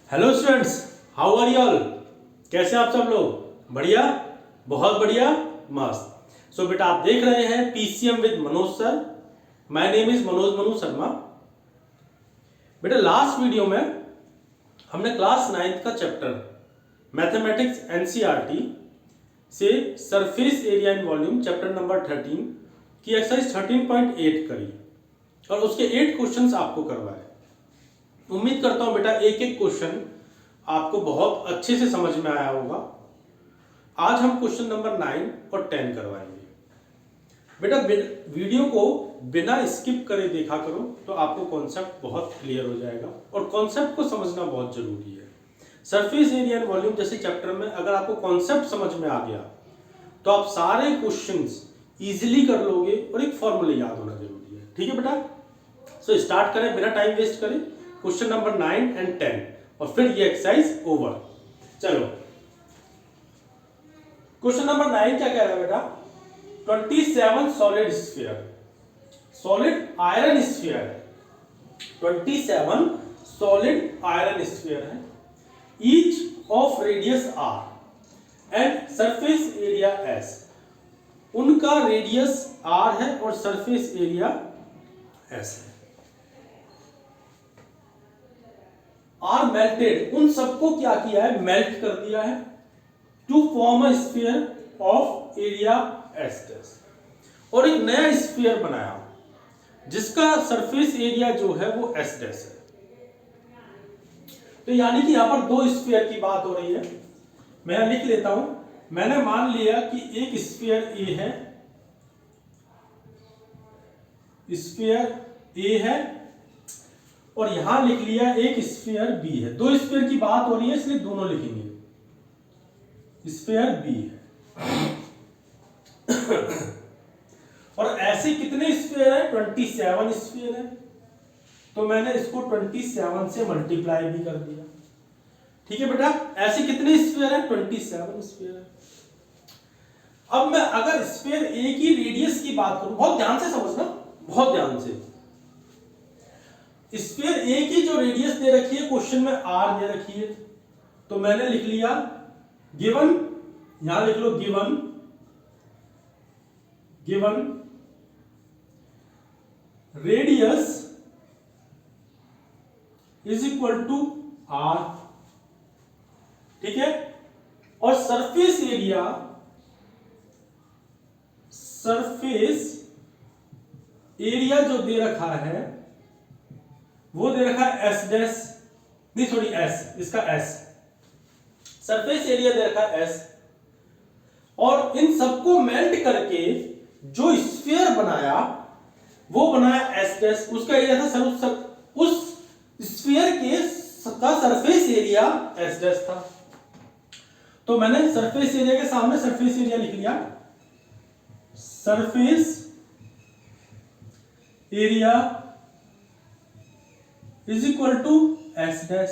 Hello students, how are you all. कैसे आप सब लोग? बढ़िया, बहुत बढ़िया, मस्त। सो बेटा आप देख रहे हैं PCM with Manoj sir. My name is Manoj Manu Sharma. बेटा लास्ट वीडियो में हमने क्लास 9th का चैप्टर मैथमेटिक्स एनसीईआरटी से surface area in volume chapter number 13 की एक्सरसाइज 13.8 करी और उसके 8 क्वेश्चंस आपको करवाए। उम्मीद करता हूं बेटा एक एक क्वेश्चन आपको बहुत अच्छे से समझ में आया होगा। आज हम क्वेश्चन नंबर 9 और 10 करवाएंगे। बेटा वीडियो को बिना स्किप करे देखा करो तो आपको कॉन्सेप्ट बहुत क्लियर हो जाएगा और कॉन्सेप्ट को समझना बहुत जरूरी है। सरफेस एरिया एंड वॉल्यूम जैसे चैप्टर में अगर आपको कॉन्सेप्ट समझ में आ गया तो आप सारे क्वेश्चंस इजीली कर लोगे और एक फॉर्मूला याद होना जरूरी है। ठीक है बेटा, सो स्टार्ट करें बिना टाइम वेस्ट करें। क्वेश्चन नंबर 9 एंड 10 और फिर ये एक्सरसाइज ओवर। चलो क्वेश्चन नंबर 9 क्या कह रहा है बेटा? 27 solid sphere, solid iron sphere है। 27 सॉलिड आयरन स्फीयर है। Each of radius R and surface area S. उनका रेडियस आर है और सरफेस एरिया एस है। आर मेल्टेड, उन सबको क्या किया है? मेल्ट कर दिया है to form a sphere of area S dash, और एक नया स्फीयर बनाया जिसका सरफेस एरिया जो है वो एस डैश है। तो यानी कि यहां पर दो स्फीयर की बात हो रही है। मैं लिख लेता हूं। मैंने मान लिया कि एक स्फीयर ए है, स्फीयर ए है, और यहां लिख लिया एक स्फीयर बी है। दो स्फीयर की बात हो रही है इसलिए दोनों लिखेंगे। स्फीयर बी है और ऐसे कितने स्फीयर है? 27 स्फीयर है। तो मैंने इसको 27 से मल्टीप्लाई भी कर दिया। ठीक है बेटा, ऐसे कितने स्फीयर है? 27 स्फीयर है। अब मैं अगर स्फीयर ए की रेडियस की बात करूं, बहुत ध्यान से समझना, बहुत ध्यान से। स्फीयर ए की जो रेडियस दे रखी है क्वेश्चन में आर दे रखी है, तो मैंने लिख लिया गिवन, यहां लिख लो given, given radius is equal to R. ठीक है, और सरफेस एरिया, सरफेस एरिया जो दे रखा है वो दे रखा है एस डैश, नहीं सॉरी एस, इसका एस, सरफेस एरिया दे रखा है एस, और इन सबको मेल्ट करके जो स्फीयर बनाया वो बनाया एस डैश। उसका एरिया था उस स्फीयर के का सरफेस एरिया एस डैश था। तो मैंने सरफेस एरिया के सामने सरफेस एरिया लिख लिया, surface area is equal to S dash.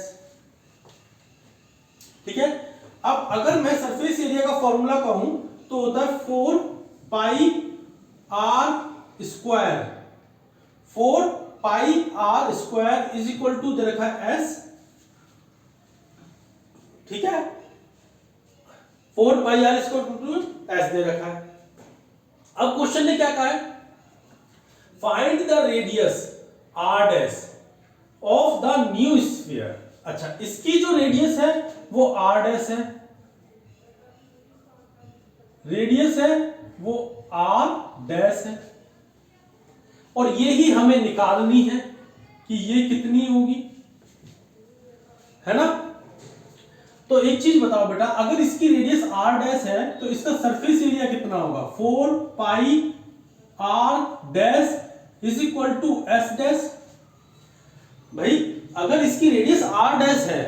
ठीक है, अब अगर मैं सरफेस एरिया का फॉर्मूला कहूं तो होता है 4 pi R square. 4 pi R square is equal to दे रखा है एस। ठीक है, 4 pi R square to S दे रखा है। अब क्वेश्चन ने क्या कहा है? Find the radius R dash of the new sphere. अच्छा, इसकी जो रेडियस है वो आर डैश है, रेडियस है वो आर डैश है, और ये ही हमें निकालनी है कि ये कितनी होगी, है ना? तो एक चीज बताओ बेटा, अगर इसकी रेडियस आर डैश है तो इसका सरफेस एरिया कितना होगा? 4 pi R dash is equal to S dash. भाई अगर इसकी रेडियस आर डैश है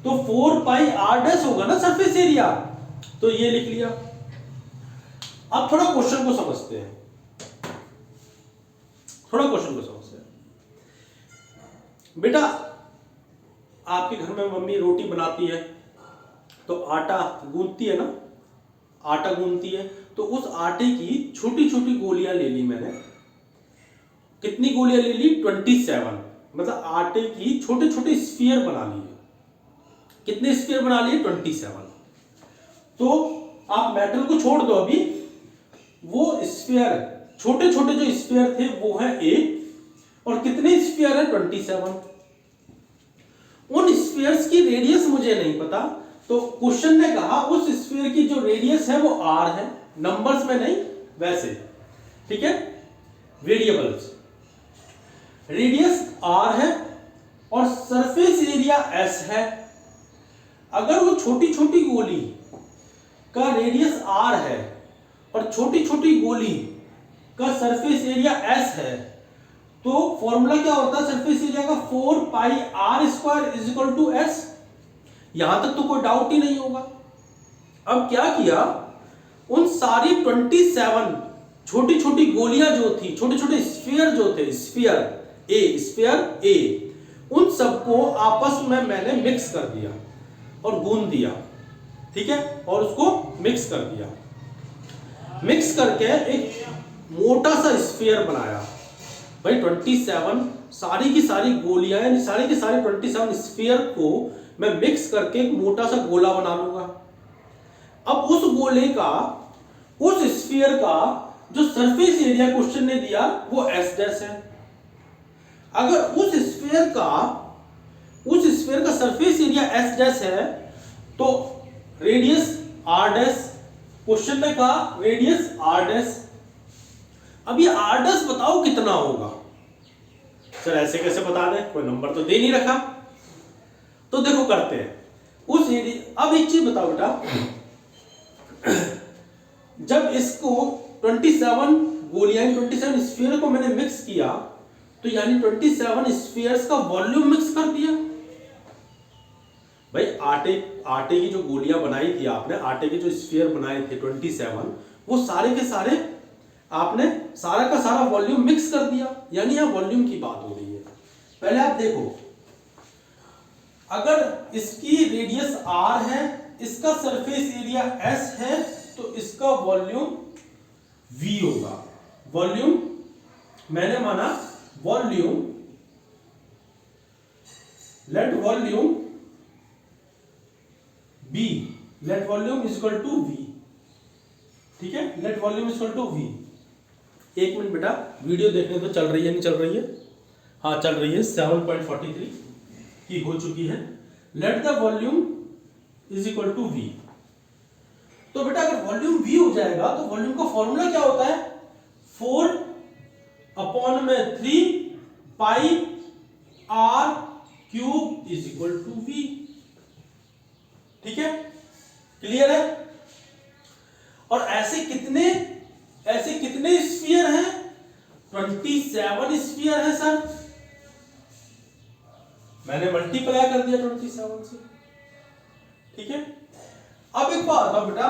तो 4 पाई आर डैश होगा ना सरफेस एरिया, तो ये लिख लिया। अब थोड़ा क्वेश्चन को समझते हैं, थोड़ा क्वेश्चन को समझते हैं। बेटा आपके घर में मम्मी रोटी बनाती है तो आटा गूंथती है ना, आटा गूंथती है, तो उस आटे की छोटी छोटी गोलियां ले ली मैंने। कितनी गोलियां ले ली? 27, मतलब आटे की छोटे छोटे स्फीयर बना लिए। कितने स्फीयर बना लिए? 27। तो आप मैटर को छोड़ दो अभी, वो स्फीयर छोटे छोटे जो स्फीयर थे वो है ए, और कितने स्फीयर है? 27। उन स्फीयर्स की रेडियस मुझे नहीं पता, तो क्वेश्चन ने कहा उस स्फीयर की जो रेडियस है वो आर है, नंबर्स में नहीं वैसे, ठीक है, वेरिएबल्स। रेडियस आर है और सरफेस एरिया एस है। अगर वो छोटी छोटी गोली का रेडियस आर है और छोटी छोटी गोली का सरफेस एरिया एस है, तो फॉर्मूला क्या होता है सरफेस एरिया का? 4 pi R square is equal to S. यहां तक तो कोई डाउट ही नहीं होगा। अब क्या किया, उन सारी 27 छोटी छोटी गोलियां जो थी, छोटे छोटे स्फीयर जो थे, स्फीयर ए, उन सबको आपस में मैंने मिक्स कर दिया और गूंद दिया, ठीक है, और उसको मिक्स कर दिया। मिक्स करके एक मोटा सा स्फीयर बनाया। भाई 27 सारी की सारी गोलियां, यानी सारी की सारी 27 स्फीयर को मैं मिक्स करके एक मोटा सा गोला बना लूंगा। अब उस गोले का, उस स्फीयर का जो सरफेस एरिया क्वेश्चन ने दिया वो एस डैश है। अगर उस स्फीयर का सरफेस एरिया एस डैश है तो रेडियस आर डैश, क्वेश्चन ने कहा रेडियस आर डैश। अब ये आर डैश बताओ कितना होगा? सर ऐसे कैसे बता दें, कोई नंबर तो दे नहीं रखा। तो देखो करते हैं उस एरिया। अब एक चीज बताओ बेटा, जब इसको 27 गोलियां, 27 स्फीयर को मैंने मिक्स किया, तो यानी 27 स्फीयर्स का वॉल्यूम मिक्स कर दिया। भाई आटे की जो गोलियां बनाई थी आपने, आटे के जो स्फीयर बनाए थे 27, वो सारे के सारे आपने सारा का सारा वॉल्यूम मिक्स कर दिया, यानी यहां वॉल्यूम की बात हो रही है। पहले आप देखो, अगर इसकी रेडियस आर है, इसका सरफेस एरिया एस है, तो इसका वॉल्यूम वी होगा। वॉल्यूम मैंने माना volume, let volume B, let volume is equal to V, ठीक है, let volume is equal to V. एक मिनट बेटा, वीडियो देखने तो चल रही है, नहीं चल रही है? हाँ चल रही है, 7.43 की हो चुकी है। Let the volume is equal to V. तो बेटा अगर वॉल्यूम वी हो जाएगा तो वॉल्यूम का फॉर्मूला क्या होता है? 4/3 pi R cube is equal to V. ठीक है, क्लियर है? और ऐसे कितने स्फीयर हैं? 27 स्फीयर है सर। मैंने मल्टीप्लाई कर दिया 27 से, ठीक है। अब एक बात बताओ बेटा,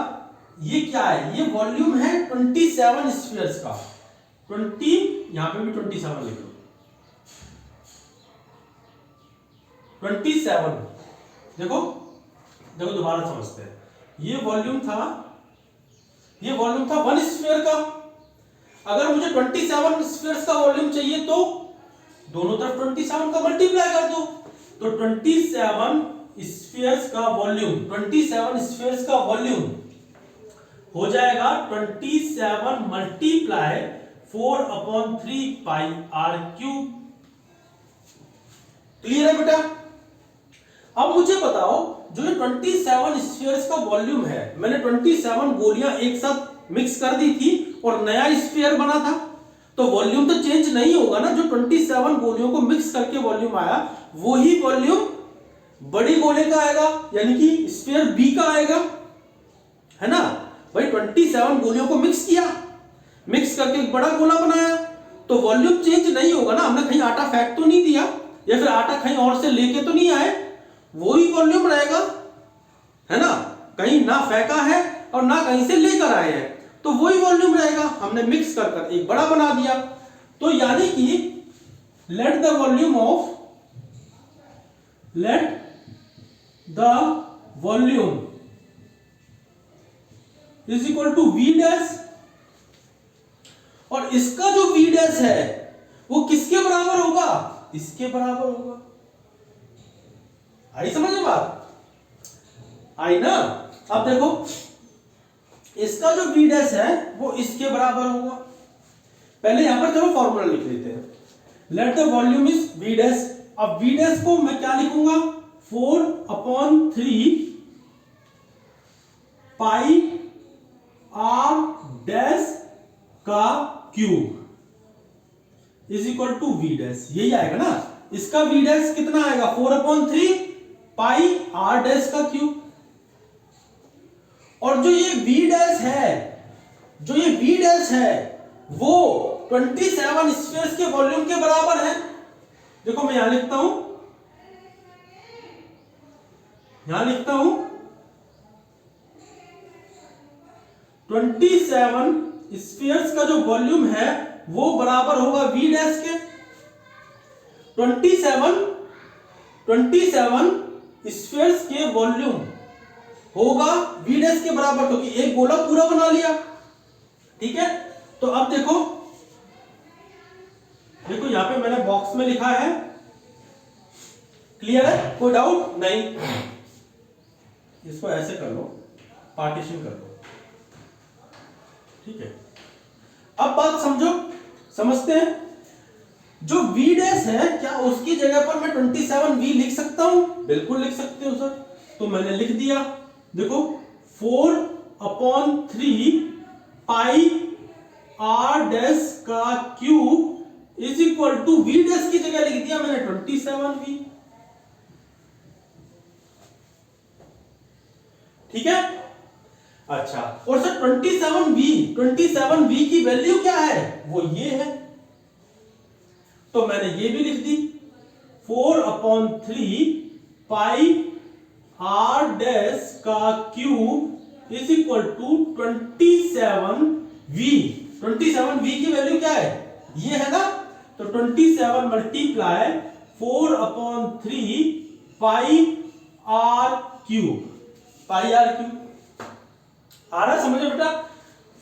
ये क्या है? ये वॉल्यूम है 27 स्फीयर्स का। 20, यहां पे भी 27 लिख लो। 27 देखो दोबारा समझते हैं। ये वॉल्यूम था 1 स्फीयर का। अगर मुझे 27 स्फीयर्स का वॉल्यूम चाहिए तो दोनों तरफ 27 का मल्टीप्लाई कर दो, तो 27 स्फीयर्स का वॉल्यूम हो जाएगा 27 multiply 4/3 pi R cube. Clear है बेटा? अब मुझे बताओ, जो ये 27 स्फीयर्स का वॉल्यूम है, मैंने 27 गोलियां एक साथ मिक्स कर दी थी और नया स्फीयर बना था, तो वॉल्यूम तो चेंज नहीं होगा ना। जो 27 गोलियों को मिक्स करके वॉल्यूम आया, वही वॉल्यूम बड़ी गोले का आएगा, यानी कि स्फीयर बी का आएगा, है ना भाई। 27 गोलियों को मिक्स किया, मिक्स करके एक बड़ा गोला बनाया, तो वॉल्यूम चेंज नहीं होगा ना। हमने कहीं आटा फेंक तो नहीं दिया, या फिर आटा कहीं और से लेके तो नहीं आए, वही वॉल्यूम रहेगा, है ना। कहीं ना फेंका है और ना कहीं से लेकर आए हैं, तो वही वॉल्यूम रहेगा। हमने मिक्स कर एक बड़ा बना दिया, तो यानी कि let the volume is equal to V dash, और इसका जो वी डैश है वो किसके बराबर होगा? इसके बराबर होगा। आई समझ में बात? आई ना। अब देखो इसका जो v डैश है वो इसके बराबर होगा। पहले यहां पर चलो फॉर्मूला लिख लेते हैं। Let the volume is v dash. अब v डैश को मैं क्या लिखूंगा, 4/3 पाई r डैश का cube is equal to v dash. यही आएगा ना। इसका v डैश कितना आएगा, 4/3 पाई r डैश का क्यूब। और जो ये v डैश है, जो ये v डैश है वो 27 स्फीयर्स के वॉल्यूम के बराबर है। देखो मैं यहां लिखता हूं, यहां लिखता हूं 27 स्फीयर्स का जो वॉल्यूम है वो बराबर होगा v डैश के। 27 स्फीयर्स के वॉल्यूम होगा v डैश के बराबर, क्योंकि एक गोला पूरा बना लिया। ठीक है, तो अब देखो यहां पे मैंने बॉक्स में लिखा है, क्लियर है, कोई डाउट नहीं। इसको ऐसे कर लो, पार्टीशन कर लो। ठीक है, अब बात समझो, समझते हैं। जो v डैश है क्या उसकी जगह पर मैं 27v लिख सकता हूं? बिल्कुल लिख सकते हो सर। तो मैंने लिख दिया, देखो 4/3 पाई r डैश का cube is equal to v dash की जगह लिख दिया मैंने 27v। ठीक है, अच्छा। और सर 27v की वैल्यू क्या है, वो ये है, तो मैंने ये भी लिख दी 4/3 पाई r डैश का cube is equal to 27v। 27v की वैल्यू क्या है, ये है ना। तो 27 मल्टीप्लाई 4/3 पाई r क्यूब, पाई r क्यूब। आ रहा समझो बेटा,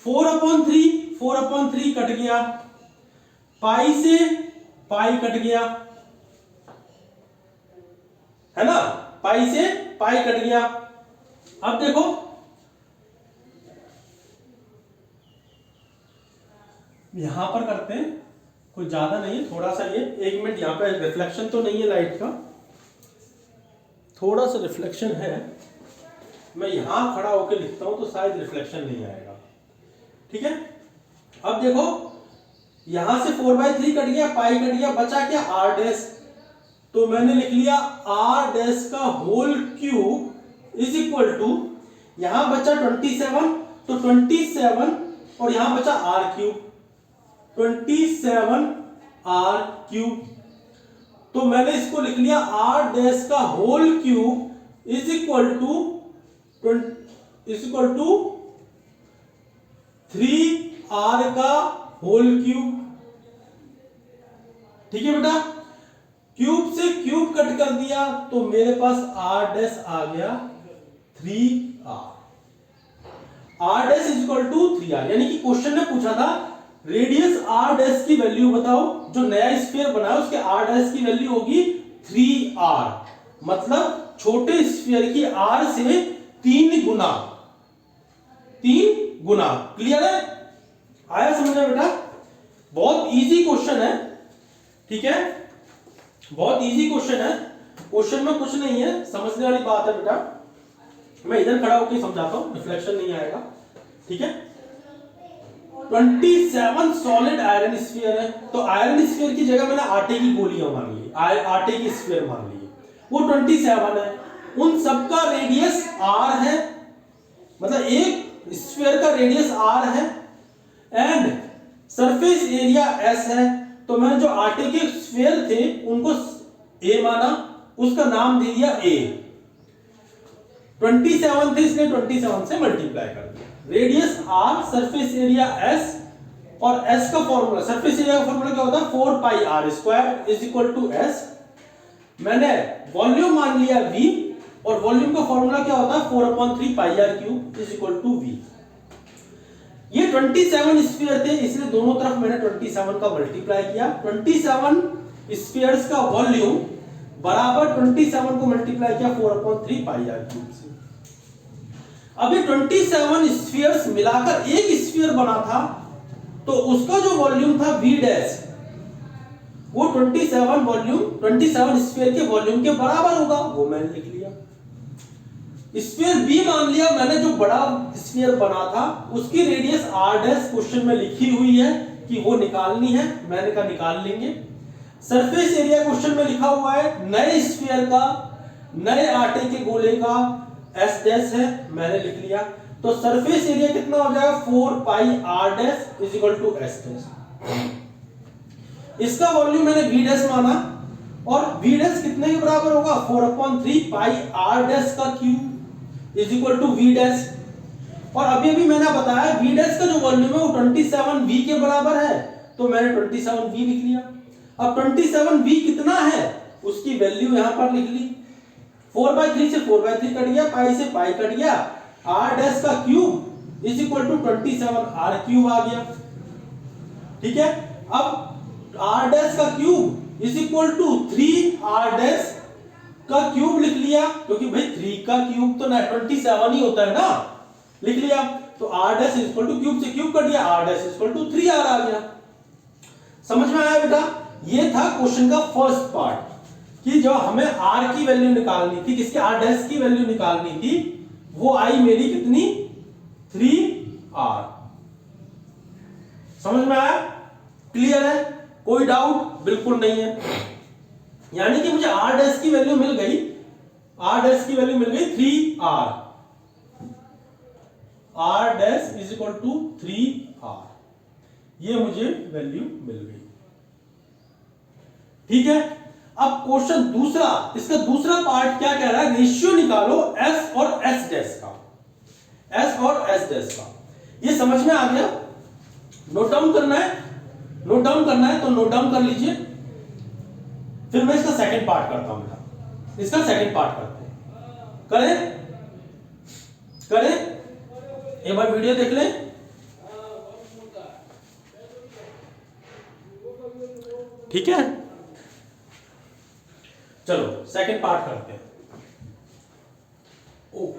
4/3 कट गया, पाई से पाई कट गया, है ना, पाई से पाई कट गया। अब देखो यहां पर करते हैं, कोई ज्यादा नहीं है, थोड़ा सा ये 1 मिनट, यहां पे रिफ्लेक्शन तो नहीं है लाइट का, थोड़ा सा रिफ्लेक्शन है। मैं यहां खड़ा होकर लिखता हूं तो शायद रिफ्लेक्शन नहीं आएगा। ठीक है, अब देखो यहां से 4/3 कट गया, पाई कट गया, बचा क्या, r डैश। तो मैंने लिख लिया r डैश का whole cube is equal to, यहां बचा 27, तो 27 और यहां बचा r क्यूब, 27 r क्यूब। तो मैंने इसको लिख लिया r डैश का whole cube is equal to 3r का होल क्यूब। ठीक है बेटा, क्यूब से क्यूब कट कर दिया तो मेरे पास r डैश आ गया 3r। r dash is equal to 3r, यानी कि क्वेश्चन ने पूछा था रेडियस r डैश की वैल्यू बताओ। जो नया स्फीयर बनाया उसके r डैश की वैल्यू होगी 3r, मतलब छोटे स्फीयर की r से 3 गुना। क्लियर है, आया समझ में बेटा? बहुत इजी क्वेश्चन है। ठीक है, बहुत इजी क्वेश्चन है, क्वेश्चन में कुछ नहीं है, समझने वाली बात है बेटा। मैं इधर खड़ा होकर समझाता हूं, रिफ्लेक्शन नहीं आएगा। ठीक है, 27 सॉलिड आयरन स्फीयर है, तो आयरन स्फीयर की जगह मैंने आटे की गोलियां मान ली, आटे की स्फीयर मान ली, वो 27 है। उन सबका रेडियस r है, मतलब एक स्फीयर का रेडियस r है एंड सरफेस एरिया s है। तो मैंने जो आटे के स्फीयर थे उनको a माना, उसका नाम दे दिया a। 27 थे इसलिए 27 से मल्टीप्लाई कर दिया। Radius r, surface area s, और s का फॉर्मूला, सरफेस एरिया का फॉर्मूला क्या होता है, 4 pi r square is equal to s। मैंने वॉल्यूम मान लिया v, और वॉल्यूम का फॉर्मूला क्या होता है, 4/3 pi r cube is equal to v। ये 27 स्फीयर थे, इसलिए दोनों तरफ मैंने 27 का मल्टीप्लाई किया। 27 स्फीयर्स का वॉल्यूम बराबर 27 को मल्टीप्लाई किया 4/3 पाई r क्यूब से। अभी 27 स्फीयर्स मिलाकर एक स्फीयर बना था, तो उसका जो वॉल्यूम था V डैश, वो 27 स्फीयर के वॉल्यूम के बराबर होगा, वो मैंने लिख लिया। स्फीयर B मान लिया मैंने, जो बड़ा स्फीयर बना था उसकी रेडियस R डैश क्वेश्चन में लिखी हुई है कि वो निकालनी है, मैंने कहा निकाल लेंगे। सरफेस एरिया क्वेश्चन में लिखा हुआ है नए स्फीयर का, नए आटे के गोले का S डैश है, मैंने लिख लिया। तो सरफेस एरिया कितना हो जाएगा 4 pi R dash is equal to S dash. इसका वॉल्यूम मैंने V डैश माना, और V डैश कितने के बराबर होगा 4/3 पाई R डैश का cube is equal to V dash. और अभी अभी मैंने बताया V डैश का जो वॉल्यूम है वो 27V के बराबर है, तो मैंने 27V लिख लिया। अब 27V कितना है उसकी वैल्यू यहां पर लिख ली। 4/3 से 4/3 कट गया, पाई से पाई कट गया, R डैश का cube is equal to 27R cube आ गया। ठीक है, अब R डैश का cube is equal to 3R dash का क्यूब लिख लिया, क्योंकि भाई 3 का क्यूब तो 27 ही होता है ना, लिख लिया। तो R dash is equal to cube से क्यूब कट गया, R dash is equal to 3R आ गया। समझ में आया बेटा? ये था क्वेश्चन का फर्स्ट पार्ट कि जो हमें R की वैल्यू निकालनी थी, किसके R डैश की वैल्यू निकालनी थी, वो आई मेरी कितनी 3R। समझ में आया? क्लियर है? कोई डाउट? बिल्कुल नहीं है। यानी कि मुझे R डैश की वैल्यू मिल गई, R डैश की वैल्यू मिल गई 3R, R dash is equal to 3R, ये मुझे वैल्यू मिल गई। ठीक है, अब क्वेश्चन दूसरा, इसका दूसरा पार्ट क्या कह रहा है, रेशियो निकालो S और S डैश का, S और S डैश का। ये समझ में आ गया? नोट डाउन करना है, नोट डाउन करना है तो नोट डाउन कर लीजिए, फिर मैं इसका सेकंड पार्ट करता हूं बेटा। इसका सेकंड पार्ट करते हैं, करें एक बार वीडियो देख लें। ठीक है, चलो सेकंड पार्ट करते हैं। ओह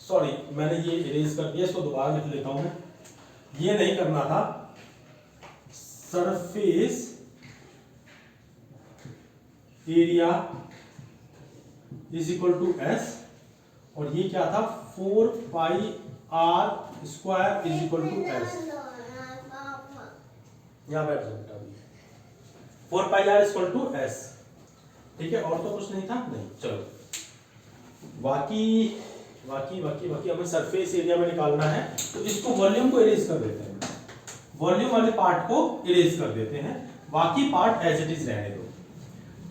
सॉरी, मैंने ये इरेज कर दिया, इसको दोबारा लिख लेता हूं। ये नहीं करना था, surface area is equal to S, और ये क्या था 4 pi R square is equal to S। यहां बैठ जाओ बेटा, 4 pi R equal to S। ठीक है, और तो कुछ नहीं था, नहीं। चलो बाकी हमें सरफेस एरिया में निकालना है, तो इसको वॉल्यूम को इरेज कर देते हैं, वॉल्यूम वाले पार्ट को इरेज कर देते हैं, बाकी पार्ट एज इट इज रहने दो।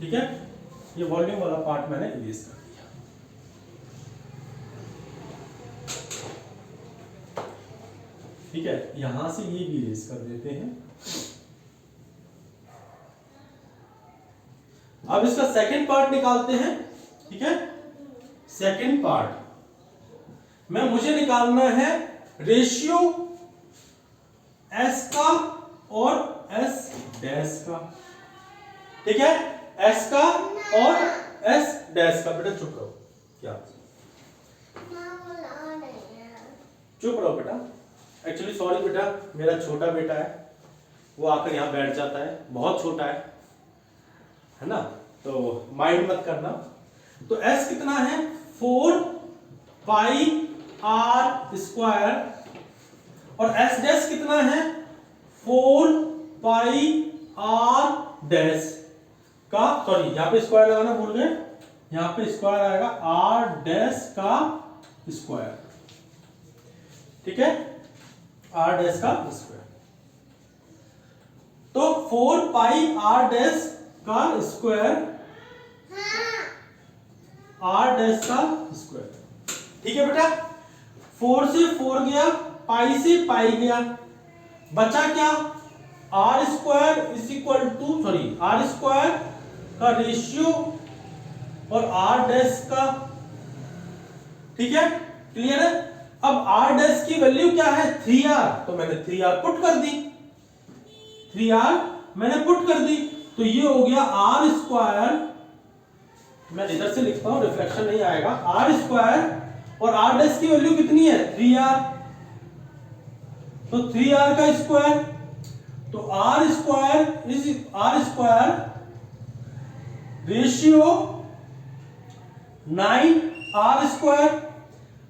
ठीक है, ये वॉल्यूम वाला पार्ट मैंने इरेज कर दिया। ठीक है, यहां से ये भी इरेज कर देते हैं। अब इसका सेकंड पार्ट निकालते हैं। ठीक है, सेकंड पार्ट में मुझे निकालना है रेशियो S का और S डैश का। ठीक है, S का और S डैश का। बेटा चुप रहो, क्या चुप रहो बेटा। एक्चुअली सॉरी बेटा, मेरा छोटा बेटा है, वो आकर यहाँ बैठ जाता है, बहुत छोटा है ना, तो माइंड मत करना। तो S कितना है 4 पाई R स्क्वायर, और S डैश कितना है 4 पाई R डैश का, सॉरी यहाँ पे स्क्वायर लगाना भूल गए, यहाँ पे स्क्वायर आएगा R डैश का स्क्वायर। ठीक है, R डैश का स्क्वायर। तो 4 पाई R डैश का स्क्वायर, R डैश का स्क्वायर। ठीक है बेटा, 4 से 4 गया, पाई से पाई गया, बचा क्या R square is equal to, sorry R square का रेशियो और R डैश का। ठीक है, क्लियर है? अब R डैश की वैल्यू क्या है 3R, तो मैंने 3R पुट कर दी, 3R मैंने पुट कर दी, तो ये हो गया R स्क्वायर, मैं इधर से लिखता हूं रिफ्लेक्शन नहीं आएगा, R स्क्वायर और आर डैश की वैल्यू कितनी है 3r, तो 3r का स्क्वायर, तो R square ratio 9r square,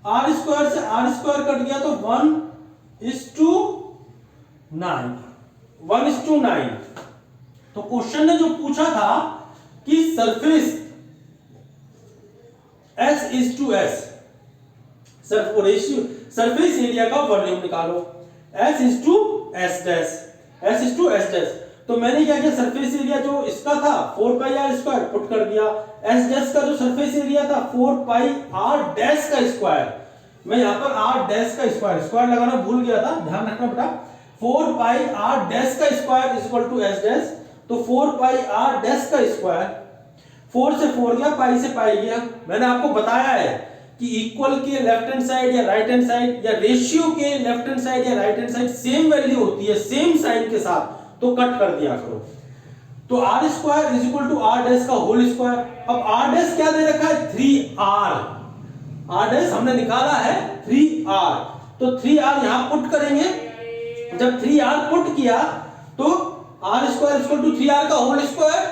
R square से आर स्क्वायर कट गया तो 1:9। तो क्वेश्चन ने जो पूछा था कि सरफेस S:S, सरफेस एरिया का वॉल्यूम निकालो S:S'। तो मैंने क्या किया, सरफेस एरिया जो इसका था 4πr² पुट कर दिया, S डैश का जो सरफेस एरिया था 4πr' का स्क्वायर, मैं यहां पर r' का स्क्वायर लगाना भूल गया था, ध्यान रखना बेटा, 4πr' का square equal to S dash, तो 4πr' का स्क्वायर, 4 से 4 गया, पाई से पाई गया। मैंने आपको बताया है कि इक्वल के लेफ्ट हैंड साइड या राइट हैंड साइड या रेशियो के लेफ्ट हैंड साइड या right hand side same value होती है सेम साइन के साथ, तो कट कर दिया करो। तो r square is equal to r dash का होल स्क्वायर। अब r डैश क्या दे रखा है 3r, r डैश हमने निकाला है 3r, तो 3r यहां पुट करेंगे, जब 3r पुट किया तो r square is equal to 3r का होल स्क्वायर,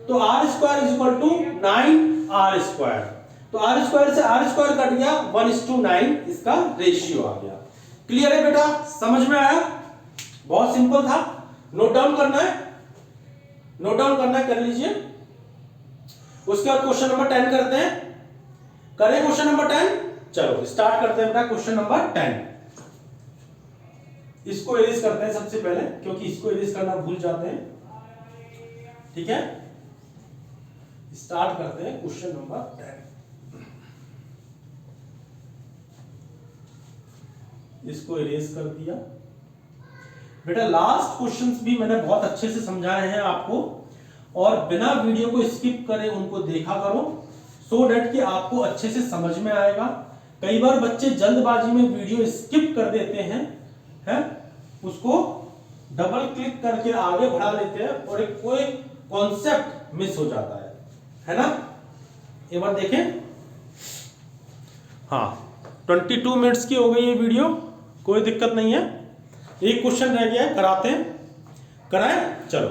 तो r square is equal to 9r square, तो r स्क्वायर से r स्क्वायर कट गया, 1:9 इसका रेशियो आ गया। क्लियर है बेटा, समझ में आया? बहुत सिंपल था, नोट डाउन करना है, कर लीजिए। उसके बाद क्वेश्चन नंबर 10 करते हैं, करें क्वेश्चन नंबर 10। चलो स्टार्ट करते हैं बेटा क्वेश्चन नंबर 10। इसको इरेज करते हैं सबसे पहले, क्योंकि इसको इरेज करना भूल जाते हैं। ठीक है, स्टार्ट करते हैं क्वेश्चन नंबर 10। इसको इरेज कर दिया बेटा। लास्ट क्वेश्चंस भी मैंने बहुत अच्छे से समझाए हैं आपको, और बिना वीडियो को स्किप करे उनको देखा करो, सो डेट कि आपको अच्छे से समझ में आएगा। कई बार बच्चे जल्दबाजी में वीडियो स्किप कर देते हैं, उसको डबल क्लिक करके आगे बढ़ा लेते हैं और कोई कॉन्सेप्ट मिस हो जाता है ना। एक बार देखें, हाँ 22 मिनट्स की हो गई ये वीडियो, कोई दिक्कत नहीं है। एक क्वेश्चन रह गया है, कराते हैं, कराएं। चलो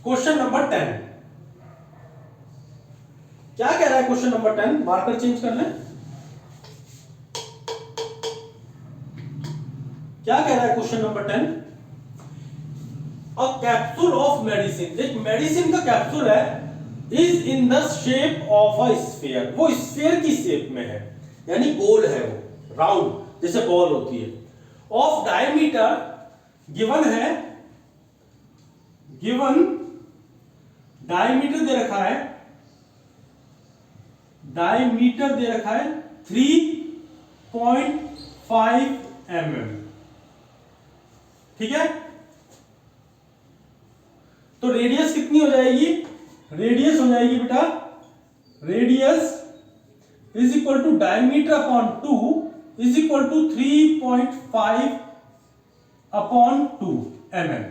क्वेश्चन नंबर 10 क्या कह रहा है? क्वेश्चन नंबर 10 मार्कर चेंज कर लें। क्या कह रहा है question number 10? A capsule of medicine, एक मेडिसिन का कैप्सूल है, is in the shape of a sphere, वो स्फीयर की शेप में है, यानी गोल है, वो राउंड जैसे बॉल होती है। ऑफ डायमीटर गिवन है, डायमीटर दे रखा है, डायमीटर दे रखा है 3.5 mm। ठीक है, तो रेडियस कितनी हो जाएगी? रेडियस हो जाएगी बेटा, radius is equal to diameter upon 2 is equal to 3.5 upon 2 mm।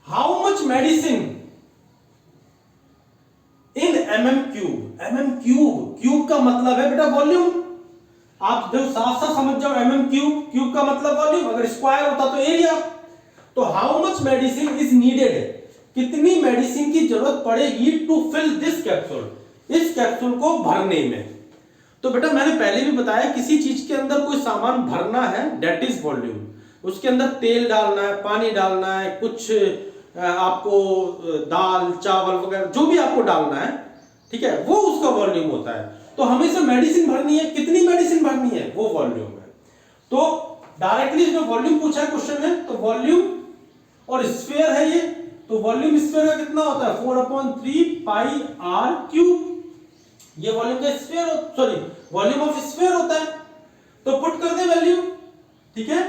How much medicine in mm cube? mm cube का मतलब है बेटा वॉल्यूम। आप जो साफ साफ समझ जाओ, mm क्यूब का मतलब वॉल्यूम, अगर स्क्वायर होता तो एरिया। तो how much medicine is needed, कितनी मेडिसिन की जरूरत पड़ेगी टू फिल दिस कैप्सूल, इस कैप्सूल को भरने में। तो बेटा मैंने पहले भी बताया, किसी चीज के अंदर कोई सामान भरना है दैट इज वॉल्यूम। उसके अंदर तेल डालना है, पानी डालना है, कुछ आपको दाल चावल वगैरह जो भी आपको डालना है, ठीक है, वो उसका वॉल्यूम होता है। तो हमेशा मेडिसिन भरनी है, कितनी मेडिसिन भरनी है वो वॉल्यूम है। तो डायरेक्टली जो वॉल्यूम पूछा है क्वेश्चन में, तो वॉल्यूम और स्फीयर है ये, तो वॉल्यूम स्फीयर का कितना होता है 4/3πr³। ये वॉल्यूम का sphere, sorry volume of sphere होता है। तो पुट कर दे वैल्यू, ठीक है,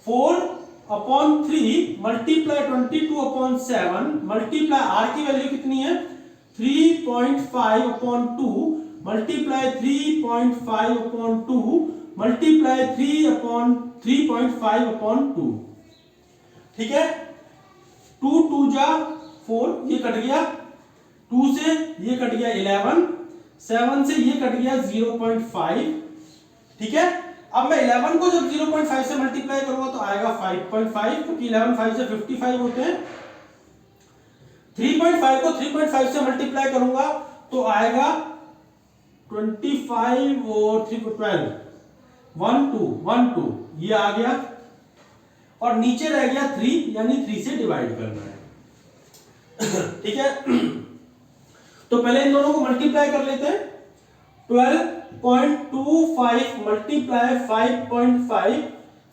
4/3 मल्टीप्लाई 22/7 मल्टीप्लाई आर की वैल्यु कितनी है 3.5/2 मल्टीप्लाई 3.5/2 मल्टीप्लाई 3.5/2। ठीक है, 2 2 जा 4, ये कट गया, 2 से ये कट गया 11, 7 से ये कट गया 0.5, ठीक है। अब मैं 11 को जब 0.5 से मल्टीप्लाई करूंगा तो आएगा 5.5, क्योंकि 11 5 से 55 होते हैं। 3.5 को 3.5 से मल्टीप्लाई करूंगा तो आएगा 25 और 3 को 12, 1 2 1 2, ये आ गया और नीचे रह गया 3, यानी 3 से डिवाइड करना है। ठीक है, तो पहले इन दोनों को मल्टीप्लाई कर लेते हैं। 12.25 मल्टीप्लाई 5.5,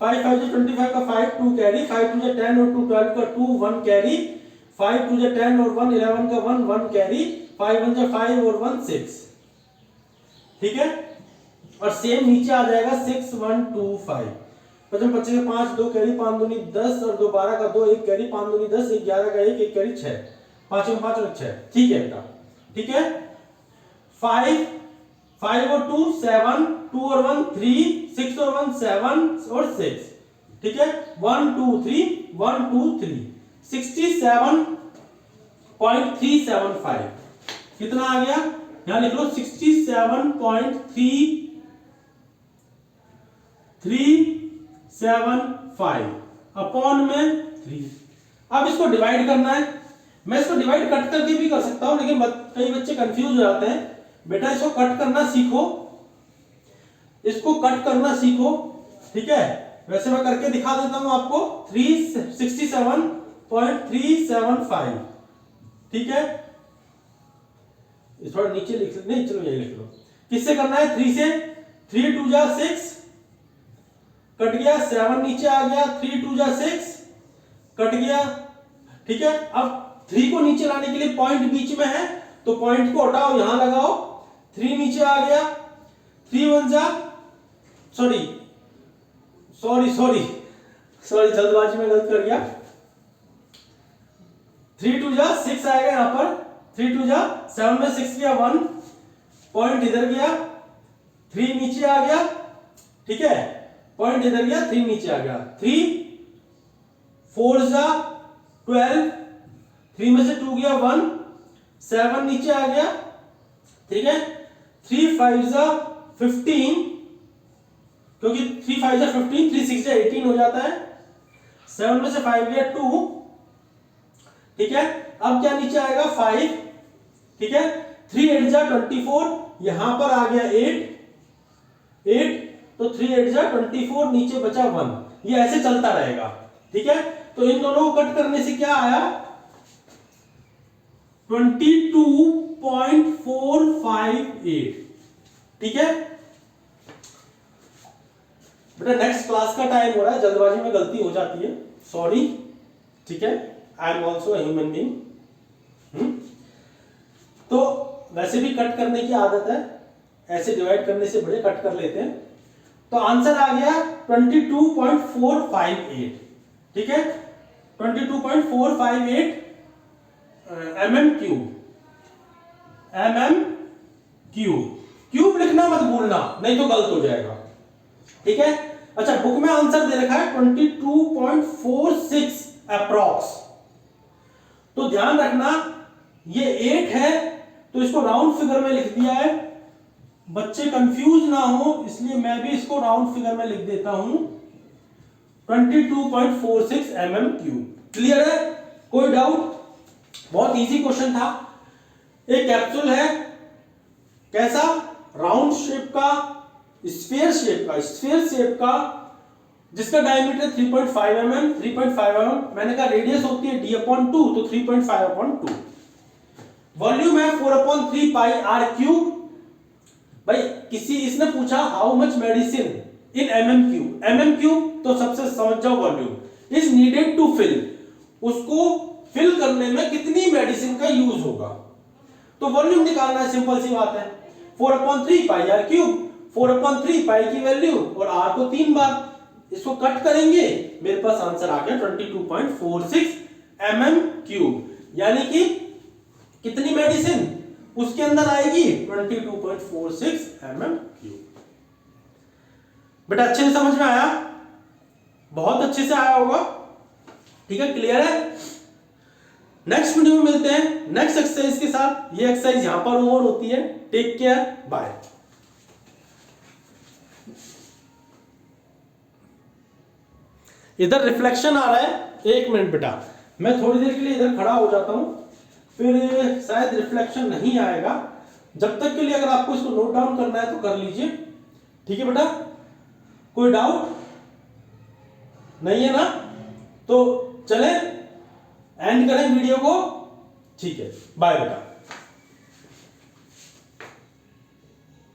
5 5 से 25 का 5 2 कैरी, 5 2 से 10 और 2 12 का 2 1 कैरी, 5 2 से 10 और 1 11 का 1 1 कैरी, 5 1 से 5 और 1 6, ठीक है। और सेम नीचे आ जाएगा 6 1 2 5, 55 25 का 5 2 कैरी, 5 दूनी 10 और 2 12 का 2 1 कैरी, 5 दूनी 10, 11 का 1 1 कैरी 6, 5 में 5 और 6, ठीक है बेटा, ठीक है। 5 5 और 2 7, 2 और 1 3, 6 और 1 7 और 6, ठीक है। 1 2 3 1 2 3, 67.375 कितना आ गया, यहां लिख लो 67.375 अपॉन में 3। अब इसको डिवाइड करना है। मैं इसको डिवाइड कट करके भी कर सकता हूं, लेकिन कई बच्चे कंफ्यूज हो जाते हैं। बेटा इसको कट करना सीखो, इसको कट करना सीखो, ठीक है। वैसे मैं करके दिखा देता हूं आपको। 67.375, ठीक है। थोड़ा नीचे लिख सकते, नहीं चलो यही लिख लो। किससे करना है, 3 से। 3 2 जा 6 कट गया, 7 नीचे आ गया, 3 2 जा 6 कट गया, ठीक है। अब 3 को नीचे लाने के लिए पॉइंट बीच में है, तो पॉइंट को हटाओ, यहां लगाओ, 3 नीचे आ गया, 3 1 जा सॉरी जल्दबाजी में गलत कर गया। 3 2 जा 6 आएगा यहां पर, 3 2 जा 7 में 6 गया 1, पॉइंट इधर गया, 3 नीचे आ गया, ठीक है। पॉइंट इधर गया, 3 नीचे आ गया, 3 4 जा 12, 3 में से 2 गया 1, 7 नीचे आ गया, ठीक है। 3 5 जा 15, क्योंकि 3 5 जा 15, 3 6 जा 18 हो जाता है। 7 में से 5 गया 2, ठीक है। अब क्या नीचे आएगा 5, ठीक है। 3 8 जा 24, यहां पर आ गया 8, तो 3 8 जा 24, नीचे बचा 1। ये ऐसे चलता रहेगा, ठीक है। तो इन दोनों को कट करने से क्या आया, 22.458, ठीक है बेटा। नेक्स्ट क्लास का टाइम हो रहा है, जल्दबाजी में गलती हो जाती है, सॉरी, ठीक है। I am also human being. तो वैसे भी कट करने की आदत है, ऐसे डिवाइड करने से बड़े कट कर लेते हैं। तो आंसर आ गया 22.458, ठीक है। 22.458 mm क्यूब, क्यूब लिखना मत भूलना, नहीं तो गलत हो जाएगा, ठीक है। अच्छा, बुक में आंसर दे रखा है 22.46 अप्रॉक्स। तो ध्यान रखना, ये 8 है तो इसको राउंड फिगर में लिख दिया है, बच्चे कंफ्यूज ना हो, इसलिए मैं भी इसको राउंड फिगर में लिख देता हूं 22.46 mm क्यूब। क्लियर है, कोई डाउट? बहुत इजी क्वेश्चन था। एक कैप्सूल है, कैसा, राउंड शेप का, स्फीयर शेप का, जिसका डायमीटर 3.5 mm, 3.5 mm, मैंने कहा रेडियस होती है d/2, तो 3.5/2। वॉल्यूम है 4/3 पाई r क्यूब। भाई इसने पूछा how much medicine in mm cube, तो सबसे समझ जाओ volume is needed to fill, उसको फिल करने में कितनी मेडिसिन का यूज होगा। तो वॉल्यूम निकालना है, सिंपल सी बात है, 4/3 पाई r क्यूब, 4/3 पाई की वैल्यू और r को 3 बार, इसको कट करेंगे, मेरे पास आंसर आ गया 22.46 mm क्यूब। यानी कि कितनी मेडिसिन उसके अंदर आएगी, 22.46 mm क्यूब। बेटा अच्छे से समझ में आया, बहुत अच्छे से आया होगा, ठीक है, क्लियर है। नेक्स्ट वीडियो में मिलते हैं नेक्स्ट एक्सरसाइज के साथ। ये एक्सरसाइज यहां पर ओवर होती है। Take care, bye. इधर रिफ्लेक्शन आ रहा है, एक मिनट बेटा, मैं थोड़ी देर के लिए इधर खड़ा हो जाता हूं, फिर शायद रिफ्लेक्शन नहीं आएगा। जब तक के लिए अगर आपको इसको नोट डाउन करना है तो कर लीजिए, ठीक है बेटा। कोई डाउट नहीं है ना? तो चले एंड करें वीडियो को, ठीक है, बाय बेटा।